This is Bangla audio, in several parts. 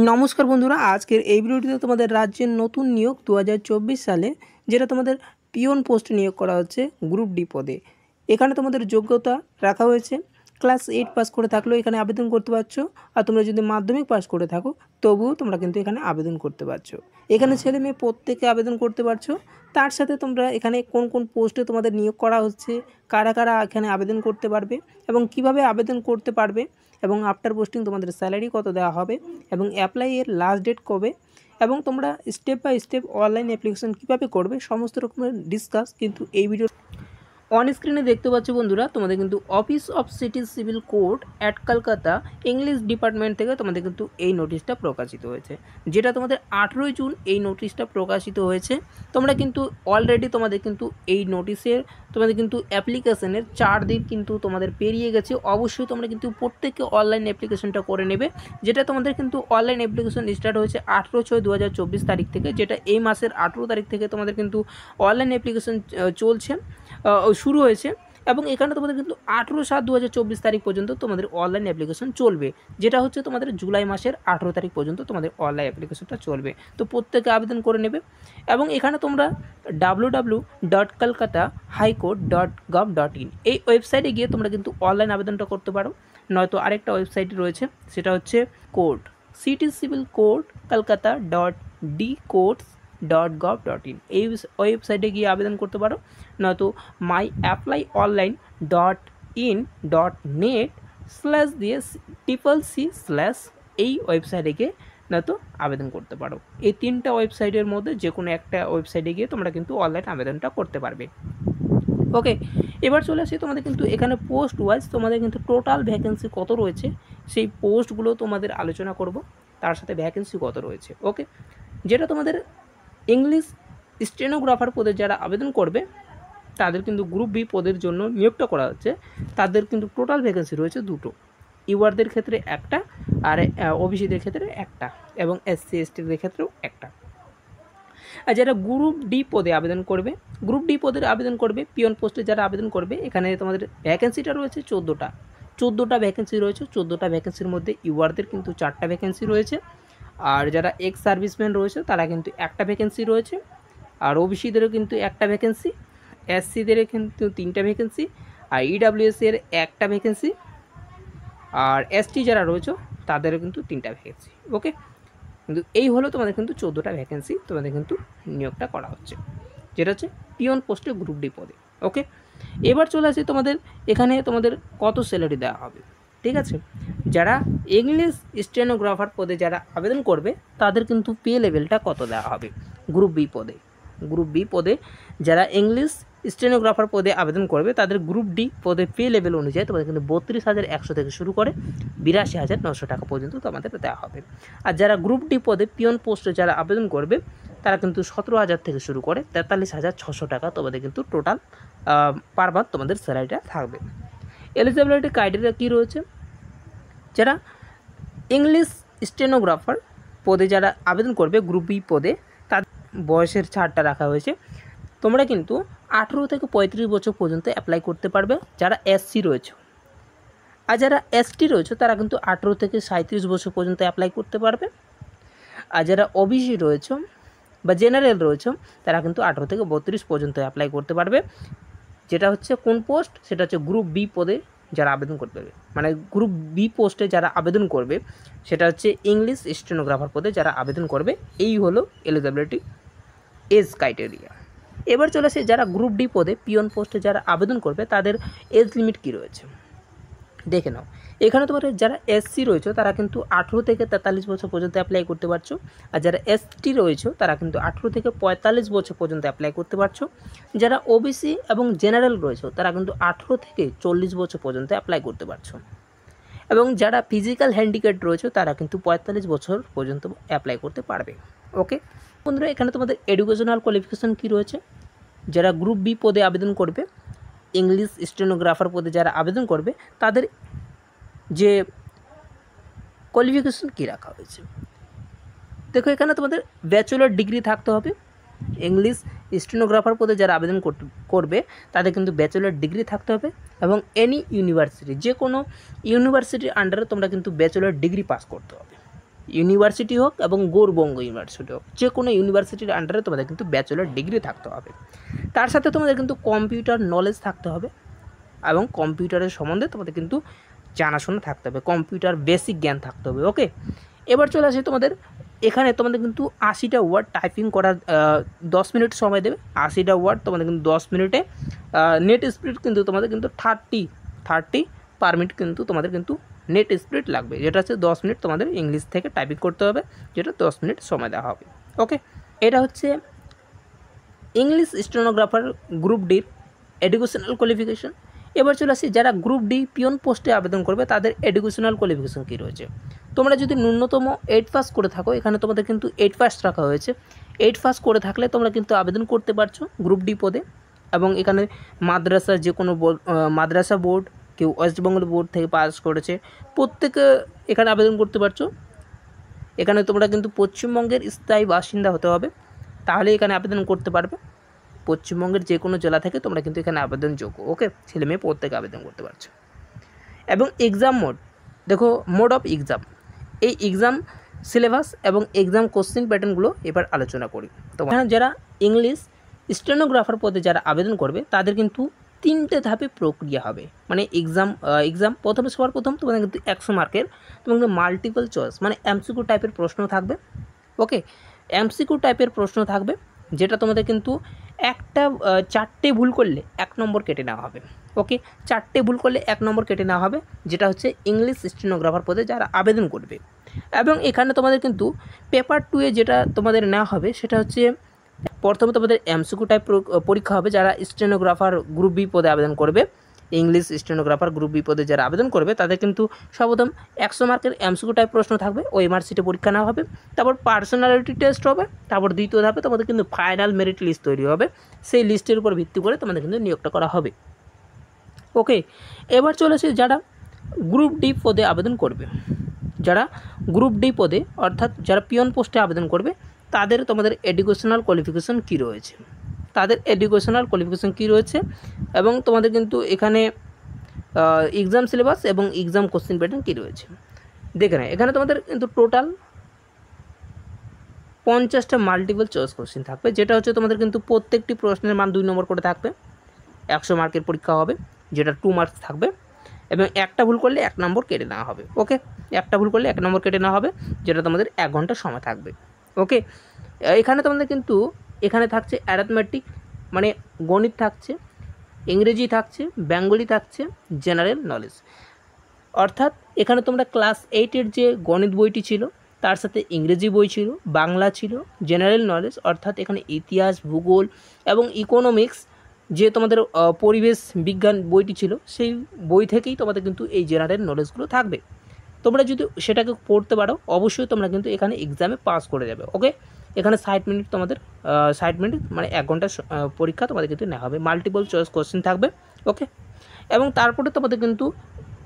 নমস্কার বন্ধুরা, আজকের এই ভিডিওটিতে তোমাদের রাজ্যের নতুন নিয়োগ 2024 সালে যেটা তোমাদের পিওন পোস্টে নিয়োগ করা হচ্ছে গ্রুপ ডি পদে। এখানে তোমাদের যোগ্যতা রাখা হয়েছে ক্লাস 8 পাস করে থাকলেও এখানে আবেদন করতে পারছো, আর তোমরা যদি মাধ্যমিক পাস করে থাকো তবুও তোমরা কিন্তু এখানে আবেদন করতে পারছো। এখানে ছেলে মেয়ে প্রত্যেকে আবেদন করতে পারছো। তার সাথে তোমরা এখানে কোন কোন পোস্টে তোমাদের নিয়োগ করা হচ্ছে, কারা কারা এখানে আবেদন করতে পারবে এবং কিভাবে আবেদন করতে পারবে এবং আফটার পোস্টিং তোমাদের স্যালারি কত দেওয়া হবে এবং অ্যাপ্লাই এর লাস্ট ডেট কবে এবং তোমরা step by step online application কীভাবে করবে সমস্ত রকমের ডিসকাস কিন্তু এই ভিডিও অন স্ক্রিনে দেখতে পাচ্ছ বন্ধুরা। তোমাদের কিন্তু office of city civil court at Kolkata English department থেকে তোমাদের কিন্তু এই নোটিশটা প্রকাশিত হয়েছে, যেটা তোমাদের 18 জুন এই নোটিশটা প্রকাশিত হয়েছে। তোমরা কিন্তু অলরেডি তোমাদের কিন্তু এই নোটিশের তোমাদের কিন্তু অ্যাপ্লিকেশনের 4 দিন কিন্তু তোমাদের পেরিয়ে গেছে। অবশ্যই তোমরা কিন্তু প্রত্যেকে অনলাইন অ্যাপ্লিকেশনটা করে নেবে, যেটা তোমাদের কিন্তু অনলাইন অ্যাপ্লিকেশন স্টার্ট হয়েছে 18/6/2024 তারিখ থেকে, যেটা এই মাসের 18 তারিখ থেকে তোমাদের কিন্তু অনলাইন অ্যাপ্লিকেশন চলছে, শুরু হয়েছে। এবং এখানে তোমাদের কিন্তু 18/7/2024 তারিখ পর্যন্ত তোমাদের অনলাইন অ্যাপ্লিকেশন চলবে, যেটা হচ্ছে তোমাদের জুলাই মাসের 18 তারিখ পর্যন্ত তোমাদের অনলাইন অ্যাপ্লিকেশনটা চলবে। তো প্রত্যেকে আবেদন করে নেবে এবং এখানে তোমরা www.kolkatahighcourt.gov.in এই ওয়েবসাইটে গিয়ে তোমরা কিন্তু অনলাইন আবেদনটা করতে পারো, নয়তো আরেকটা ওয়েবসাইট রয়েছে, সেটা হচ্ছে court city civil court kolkata.dcourts.gov.in এই ওয়েবসাইটে গিয়ে আবেদন করতে পারো, নয়তো myapplyonline.in.net/cc/ এই ওয়েবসাইটে গিয়ে নয়তো আবেদন করতে পারো। এই 3টা ওয়েবসাইটের মধ্যে যে কোনো একটা ওয়েবসাইটে গিয়ে তোমরা কিন্তু অনলাইন আবেদনটা করতে পারবে। ওকে, এবার চলে আসি তোমাদের কিন্তু এখানে পোস্ট ওয়াইজ তোমাদের কিন্তু টোটাল ভ্যাকেন্সি কত রয়েছে সেই পোস্টগুলো তোমাদের আলোচনা করব, তার সাথে ভ্যাকেন্সি কত রয়েছে। ওকে, যেটা তোমাদের ইংলিশ স্টেনোগ্রাফার পদে যারা আবেদন করবে তাদের কিন্তু গ্রুপ বি পদের জন্য নিয়োগটা করা হচ্ছে। তাদের কিন্তু টোটাল ভ্যাকেন্সি রয়েছে 2টো, ইউআরদের ক্ষেত্রে একটা আর ওবিসিদের ক্ষেত্রে একটা এবং এসসি এসটিদের ক্ষেত্রেও একটা। আর যারা গ্রুপ ডি পদে আবেদন করবে, গ্রুপ ডি পদের আবেদন করবে পিয়ন পোস্টে যারা আবেদন করবে, এখানে তোমাদের ভ্যাকেন্সিটা রয়েছে 14টা ভ্যাকেন্সি রয়েছে। 14টা ভ্যাকেন্সির মধ্যে ইউআরদের কিন্তু 4টা ভ্যাকেন্সি রয়েছে, আর যারা এক্স সার্ভিসম্যান রয়েছে তারা কিন্তু একটা ভ্যাকেন্সি রয়েছে, আর ওবিসিদেরও কিন্তু একটা ভ্যাকেন্সি, এসসিদের কিন্তু 3টা ভ্যাকেন্সি, আর ইডাব্লিউএস এর একটা ভ্যাকেন্সি, আর এসটি যারা রয়েছে তাদেরও কিন্তু 3টা ভ্যাকেন্সি। ওকে, কিন্তু এই হলো তোমাদের কিন্তু 14টা ভ্যাকেন্সি তোমাদের কিন্তু নিয়োগটা করা হচ্ছে, যেটা হচ্ছে পিয়ন পোস্টে গ্রুপ ডি পদে। ওকে, এবার চলে আসি তোমাদের এখানে তোমাদের কত স্যালারি দেওয়া হবে। ঠিক আছে, যারা ইংলিশ স্টেনোগ্রাফার পদে যারা আবেদন করবে তাদের কিন্তু পে লেভেলটা কত দেওয়া হবে গ্রুপ বি পদে। গ্রুপ বি পদে যারা ইংলিশ স্টেনোগ্রাফার পদে আবেদন করবে তাদের গ্রুপ ডি পদে পে লেভেল অনুযায়ী তোমাদের কিন্তু 32,100 থেকে শুরু করে 82,900 টাকা পর্যন্ত তোমাদের দেওয়া হবে। আর যারা গ্রুপ ডি পদে পিয়ন পোস্টে যারা আবেদন করবে তারা কিন্তু 17,000 থেকে শুরু করে 43,600 টাকা তোমাদের কিন্তু টোটাল পার মান্থ তোমাদের স্যালারিটা থাকবে। এলিজিবিলিটি ক্রাইটেরিয়া কী রয়েছে, যারা ইংলিশ স্টেনোগ্রাফার পদে যারা আবেদন করবে গ্রুপ বি পদে তাদের বয়সের ছাড়টা রাখা হয়েছে। তোমরা কিন্তু 18 থেকে 35 বছর পর্যন্ত অ্যাপ্লাই করতে পারবে যারা এসসি রয়েছে, আর যারা এসটি রয়েছে তারা কিন্তু 18 থেকে 37 বছর পর্যন্ত অ্যাপ্লাই করতে পারবে, আর যারা ওবিসি রয়েছে বা জেনারেল রয়েছে তারা কিন্তু 18 থেকে 32 পর্যন্ত অ্যাপ্লাই করতে পারবে। যেটা হচ্ছে কোন পোস্ট, সেটা হচ্ছে গ্রুপ বি পদে যারা আবেদন করতে পারবে, মানে গ্রুপ বি পোস্টে যারা আবেদন করবে সেটা হচ্ছে ইংলিশ স্টেনোগ্রাফার পদে যারা আবেদন করবে। এই হলো এলিজিবিলিটি এজ ক্রাইটেরিয়া। এবার চলে আসে যারা গ্রুপ ডি পদে পিয়ন পোস্টে যারা আবেদন করবে তাদের এজ লিমিট কী রয়েছে দেখে নাও। এখানে তোমার যারা এসসি রয়েছে তারা কিন্তু 18 থেকে 43 বছর পর্যন্ত অ্যাপ্লাই করতে পারছো, আর যারা এসটি রয়েছে তারা কিন্তু 18 থেকে 45 বছর পর্যন্ত অ্যাপ্লাই করতে পারছো। যারা ওবিসি এবং জেনারেল রয়েছে তারা কিন্তু 18 থেকে 40 বছর পর্যন্ত অ্যাপ্লাই করতে পারছো, এবং যারা ফিজিক্যাল হ্যান্ডিক্যাপ রয়েছে তারা কিন্তু 45 বছর পর্যন্ত অ্যাপ্লাই করতে পারবে। ওকে বন্ধুরা, এখানে তোমাদের এডুকেশনাল কোয়ালিফিকেশান কী রয়েছে, যারা গ্রুপ বি পদে আবেদন করবে ইংলিশ স্টেনোগ্রাফার পদে যারা আবেদন করবে তাদের যে কোয়ালিফিকেশন কী রাখা হয়েছে দেখো। এখানে তোমাদের ব্যাচেলর ডিগ্রি থাকতে হবে। ইংলিশ স্টেনোগ্রাফার পদে যারা আবেদন করবে তাদের কিন্তু ব্যাচেলর ডিগ্রি থাকতে হবে, এবং এনি ইউনিভার্সিটি যে কোনো ইউনিভার্সিটির আন্ডারে তোমরা কিন্তু ব্যাচেলর ডিগ্রি পাস করতে হবে। ইউনিভার্সিটি হোক এবং গৌরবঙ্গ ইউনিভার্সিটি হোক, যে কোনো ইউনিভার্সিটির আন্ডারে তোমাদের কিন্তু ব্যাচেলর ডিগ্রি থাকতে হবে। তার সাথে তোমাদের কিন্তু কম্পিউটার নলেজ থাকতে হবে এবং কম্পিউটারের সম্বন্ধে তোমাদের কিন্তু জানাশোনা থাকতে হবে, কম্পিউটার বেসিক জ্ঞান থাকতে হবে। ওকে, এবার চলে আসি তোমাদের এখানে তোমাদের কিন্তু 80টা ওয়ার্ড টাইপিং করার 10 মিনিট সময় দেবে। 80টা ওয়ার্ড তোমাদের কিন্তু 10 মিনিটে, নেট স্পিড কিন্তু তোমাদের কিন্তু 30 পার মিনিট কিন্তু তোমাদের কিন্তু নেট স্পিড লাগবে, যেটা হচ্ছে 10 মিনিট তোমাদের ইংলিশ থেকে টাইপিং করতে হবে, যেটা 10 মিনিট সময় দেওয়া হবে। ওকে, এটা হচ্ছে ইংলিশ স্টেনোগ্রাফার গ্রুপ ডির এডুকেশনাল কোয়ালিফিকেশন। এবার চলে আসি যারা গ্রুপ ডি পিয়ন পোস্টে আবেদন করবে তাদের এডুকেশনাল কোয়ালিফিকেশন কী রয়েছে। তোমরা যদি ন্যূনতম 8 পাস করে থাকো, এখানে তোমাদের কিন্তু 8 পাস রাখা হয়েছে। 8 পাস করে থাকলে তোমরা কিন্তু আবেদন করতে পারছো গ্রুপ ডি পদে। এবং এখানে মাদ্রাসা, যে কোনো মাদ্রাসা বোর্ড, কেউ ওয়েস্ট বেঙ্গল বোর্ড থেকে পাস করেছে, প্রত্যেকে এখানে আবেদন করতে পারছো। এখানে তোমরা কিন্তু পশ্চিমবঙ্গের স্থায়ী বাসিন্দা হতে হবে, তাহলে এখানে আবেদন করতে পারবে। পশ্চিমবঙ্গের যে কোনো জেলা থেকে তোমরা কিন্তু এখানে আবেদনযোগ্য। ওকে, ছেলে মেয়ে প্রত্যেকে আবেদন করতে পারছো। এবং এক্সাম মোড, দেখো মোড অফ এক্সাম, এই এক্সাম সিলেবাস এবং এক্সাম কোশ্চেন প্যাটার্নগুলো এবার আলোচনা করি। তো এখানে যারা ইংলিশ স্টেনোগ্রাফার পদে যারা আবেদন করবে তাদের কিন্তু 3টে ধাপে প্রক্রিয়া হবে। মানে এক্সাম প্রথমে সবার প্রথম তোমাদের কিন্তু 100 মার্কের তোমাদের মাল্টিপল চয়েস মানে এমসিকিউ টাইপের প্রশ্ন থাকবে। ওকে, এমসিকিউ টাইপের প্রশ্ন থাকবে, যেটা তোমাদের কিন্তু একটা 4টে ভুল করলে 1 নম্বর কেটে নেওয়া হবে। ওকে, 4টে ভুল করলে 1 নম্বর কেটে নেওয়া হবে, যেটা হচ্ছে ইংলিশ স্টেনোগ্রাফার পদে যারা আবেদন করবে। এবং এখানে তোমাদের কিন্তু পেপার 2 এ যেটা তোমাদের নেওয়া হবে সেটা হচ্ছে প্রথমে তোমাদের এমসিকিউ টাইপ পরীক্ষা হবে যারা স্টেনোগ্রাফার গ্রুপ বি পদে আবেদন করবে। ইংলিশ স্টেনোগ্রাফার গ্রুপ বি পদে যারা আবেদন করবে তাদের কিন্তু সর্বপ্রথম 100 মার্কের এমসিকিউ টাইপ প্রশ্ন থাকবে, ওই মার্কশিটে পরীক্ষা নেওয়া হবে। তারপর পার্সোনালিটি টেস্ট হবে। তারপর দ্বিতীয় ধাপে তোমাদের কিন্তু ফাইনাল মেরিট লিস্ট তৈরি হবে, সেই লিস্টের উপর ভিত্তি করে তোমাদের কিন্তু নিয়োগটা করা হবে। ওকে, এবার চলেছে যারা গ্রুপ ডি পদে আবেদন করবে, যারা গ্রুপ ডি পদে অর্থাৎ যারা পিয়ন পোস্টে আবেদন করবে তাদের তোমাদের এডুকেশনাল কোয়ালিফিকেশন কী রয়েছে, এবং তোমাদের কিন্তু এখানে এক্সাম সিলেবাস এবং এক্সাম কোশ্চেন প্যাটার্ন কী রয়েছে দেখে নেয়। এখানে তোমাদের কিন্তু টোটাল 50টা মাল্টিপল চয়েস কোশ্চেন থাকবে, যেটা হচ্ছে তোমাদের কিন্তু প্রত্যেকটি প্রশ্নের মান 2 নম্বর করে থাকবে। 100 মার্কের পরীক্ষা হবে, যেটা 2 মার্কস থাকবে, এবং একটা ভুল করলে 1 নম্বর কেটে নেওয়া হবে। ওকে, একটা ভুল করলে 1 নম্বর কেটে নেওয়া হবে, যেটা তোমাদের 1 ঘন্টা সময় থাকবে। ওকে, এখানে তোমাদের কিন্তু এখানে থাকছে অ্যারিথমেটিক মানে গণিত থাকছে, ইংরেজি থাকছে, বেঙ্গলি থাকছে, জেনারেল নলেজ। অর্থাৎ এখানে তোমরা ক্লাস 8-এর যে গণিত বইটি ছিল তার সাথে ইংরেজি বই ছিল, বাংলা ছিল, জেনারেল নলেজ অর্থাৎ এখানে ইতিহাস, ভূগোল এবং ইকোনমিক্স যে তোমাদের পরিবেশ বিজ্ঞান বইটি ছিল সেই বই থেকেই তোমাদের কিন্তু এই জেনারেল নলেজগুলো থাকবে। তোমরা যদি সেটাকে পড়তে পারো অবশ্যই তোমরা কিন্তু এখানে এক্সামে পাস করে যাবে। ওকে, এখানে 60 মিনিট তোমাদের 60 মিনিট মানে 1 ঘন্টার পরীক্ষা তোমাদের কিন্তু নেওয়া হবে, মাল্টিপল চয়েস কোশ্চেন থাকবে। ওকে, এবং তারপরে তোমাদের কিন্তু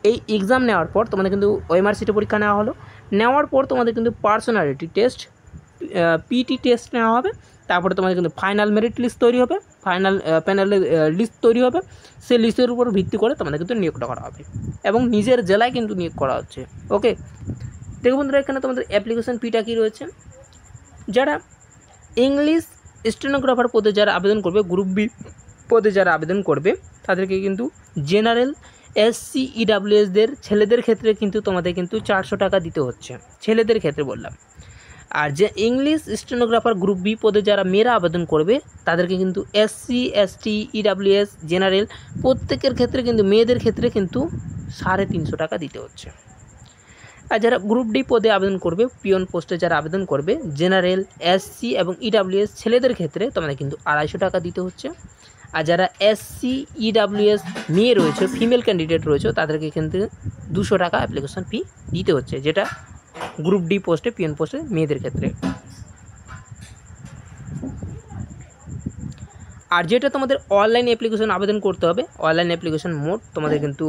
এই এক্সাম নেওয়ার পর তোমাদের কিন্তু ওএমআর সিটে পরীক্ষা নেওয়া হলো, নেওয়ার পর তোমাদের কিন্তু পার্সোনালিটি টেস্ট পিটি টেস্ট নেওয়া হবে। তারপরে তোমাদের কিন্তু ফাইনাল মেরিট লিস্ট তৈরি হবে, ফাইনাল প্যানেলের লিস্ট তৈরি হবে, সেই লিস্টের উপর ভিত্তি করে তোমাদের কিন্তু নিয়োগটা করা হবে এবং নিজের জেলায় কিন্তু নিয়োগ করা হচ্ছে। ওকে, দেখো বন্ধুরা এখানে তোমাদের অ্যাপ্লিকেশন ফিটা কী রয়েছে। যারা ইংলিশ স্টেনোগ্রাফার পদে যারা আবেদন করবে, গ্রুপ বি পদে যারা আবেদন করবে তাদেরকে কিন্তু জেনারেল এসসি ইডাব্লিউএসদের ছেলেদের ক্ষেত্রে কিন্তু তোমাদের কিন্তু 400 টাকা দিতে হচ্ছে, ছেলেদের ক্ষেত্রে বললাম। আর যে ইংলিশ স্টেনোগ্রাফার গ্রুপ বি পদে যারা মেয়েরা আবেদন করবে তাদেরকে কিন্তু এসসি এসটি ইডাব্লিউএস জেনারেল প্রত্যেকের ক্ষেত্রে কিন্তু মেয়েদের ক্ষেত্রে কিন্তু 350 টাকা দিতে হচ্ছে। আর যারা গ্রুপ ডি পদে আবেদন করবে, পিয়ন পোস্টে যারা আবেদন করবে জেনারেল এসসি এবং ইডাব্লিউএস ছেলেদের ক্ষেত্রে তোমাদের কিন্তু 250 টাকা দিতে হচ্ছে। আর যারা এসসি ইডাব্লিউএস মেয়ে রয়েছে, ফিমেল ক্যান্ডিডেট রয়েছে, তাদেরকে কিন্তু 200 টাকা অ্যাপ্লিকেশন ফি দিতে হচ্ছে, যেটা গ্রুপ ডি পোস্টে পিয়ন পোস্টে মেয়েদের ক্ষেত্রে। আর যেটা তোমাদের অনলাইন অ্যাপ্লিকেশন আবেদন করতে হবে, অনলাইন অ্যাপ্লিকেশন মোড তোমাদের কিন্তু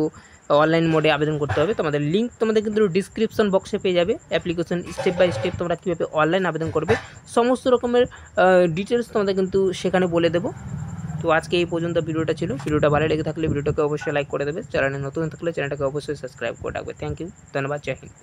অনলাইন মোডে আবেদন করতে হবে। তোমাদের লিঙ্ক তোমাদের কিন্তু ডিসক্রিপশন বক্সে পেয়ে যাবে। অ্যাপ্লিকেশন স্টেপ বাই স্টেপ তোমরা কীভাবে অনলাইন আবেদন করবে সমস্ত রকমের ডিটেলস তোমাদের কিন্তু সেখানে বলে দেবো। তো আজকে এই পর্যন্ত ভিডিওটা ছিল। ভিডিওটা ভালো লেগে থাকলে ভিডিওটাকে অবশ্যই লাইক করে দেবে, চ্যানেলে নতুন থাকলে চ্যানেলটাকে অবশ্যই সাবস্ক্রাইব করে রাখবে। থ্যাংক ইউ, ধন্যবাদ, জয় হিন্দ।